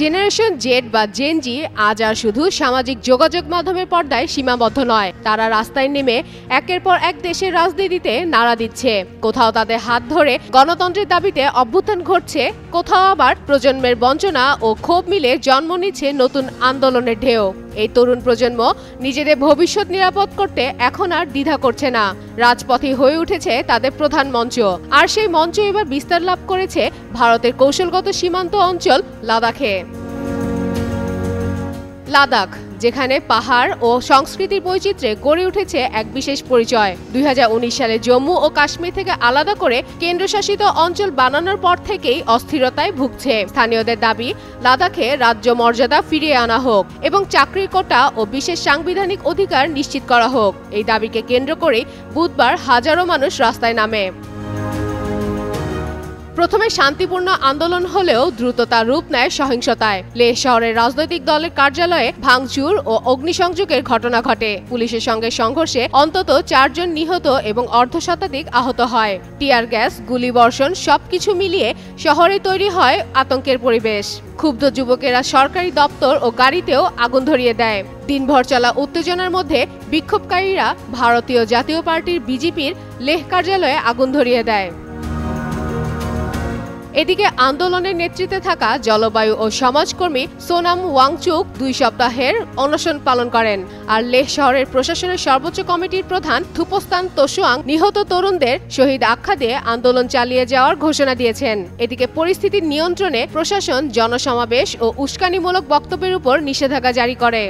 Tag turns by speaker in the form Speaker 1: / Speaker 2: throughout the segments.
Speaker 1: Generation Z বা gen জি আজ আর শুধু সামাজিক যোগাযোগ মাধ্যমের পর্দায় সীমাবদ্ধ নয়, তারা রাস্তায় নেমে একের পর এক দেশের রাজনীতিতে নাড়া দিচ্ছে। কোথাও তাদের হাত ধরে গণতন্ত্রের দাবিতে অভ্যুত্থান ঘটছে, কোথাও আবার প্রজন্মের বঞ্চনা ও ক্ষোভ মিলে জন্ম নিচ্ছে নতুন আন্দোলনের ঢেউ। এই তরুণ প্রজন্ম নিজেদের ভবিষ্যৎ নিরাপদ করতে এখন আর দ্বিধা করছে না। রাজপথই হয়ে উঠেছে তাদের প্রধান মঞ্চ। আর সেই মঞ্চ এবার বিস্তার লাভ করেছে ভারতের কৌশলগত সীমান্ত অঞ্চল লাদাখে। লাদাখ, যেখানে পাহাড় ও সংস্কৃতির বৈচিত্র্যে গড়ে উঠেছে এক বিশেষ পরিচয়। 2019 সালে জম্মু ও কাশ্মীর থেকে আলাদা করে কেন্দ্রশাসিত অঞ্চল বানানোর পর থেকেই অস্থিরতায় ভুগছে। স্থানীয়দের দাবি, লাদাখে রাজ্য মর্যাদা ফিরিয়ে আনা হোক এবং চাকরির কোটা ও বিশেষ সাংবিধানিক অধিকার নিশ্চিত করা হোক। এই দাবিকে কেন্দ্র করে বুধবার হাজারো মানুষ রাস্তায় নামে। প্রথমে শান্তিপূর্ণ আন্দোলন হলেও দ্রুত তা রূপ নেয় সহিংসতায়। লেহ শহরের রাজনৈতিক দলের কার্যালয়ে ভাঙচুর ও অগ্নিসংযোগের ঘটনা ঘটে। পুলিশের সঙ্গে সংঘর্ষে অন্তত 4 জন নিহত এবং অর্ধশতাধিক আহত হয়। টিয়ার গ্যাস, গুলিবর্ষণ সবকিছু মিলিয়ে শহরে তৈরি হয় আতঙ্কের পরিবেশ। ক্ষুব্ধ যুবকেরা সরকারি দপ্তর ও গাড়িতেও আগুন ধরিয়ে দেয়। দিনভর চলা উত্তেজনার মধ্যে বিক্ষোভকারীরা ভারতীয় জাতীয় পার্টির বিজেপির লেহ কার্যালয়ে আগুন ধরিয়ে দেয়। এদিকে আন্দোলনের নেতৃত্বে থাকা জলবায়ু ও সমাজকর্মী সোনাম ওয়াংচুক 2 সপ্তাহের অনশন পালন করেন। আর লেহ শহরের প্রশাসনের সর্বোচ্চ কমিটির প্রধান থুপস্তান তোসুয়াং নিহত তরুণদের শহীদ আখ্যা দিয়ে আন্দোলন চালিয়ে যাওয়ার ঘোষণা দিয়েছেন। এদিকে পরিস্থিতি নিয়ন্ত্রণে প্রশাসন জনসমাবেশ ও উস্কানিমূলক বক্তব্যের উপর নিষেধাজ্ঞা জারি করে।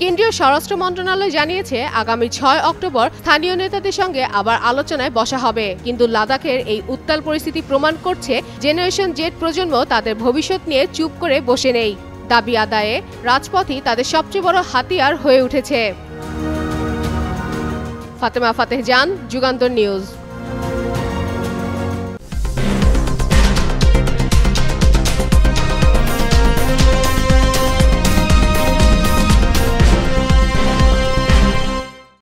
Speaker 1: কেন্দ্রীয় স্বরাষ্ট্র মন্ত্রণালয় জানিয়েছে, আগামী 6 অক্টোবর স্থানীয় নেতাদের সঙ্গে আবার আলোচনায় বসা হবে। কিন্তু লাদাখের এই উত্তাল পরিস্থিতি প্রমাণ করছে, জেনারেশন জেড প্রজন্ম তাদের ভবিষ্যৎ নিয়ে চুপ করে বসে নেই। দাবি আদায়ে রাজপথই তাদের সবচেয়ে বড় হাতিয়ার হয়ে উঠেছে। ফাতেমা ফাতেহ জান, যুগান্তর নিউজ।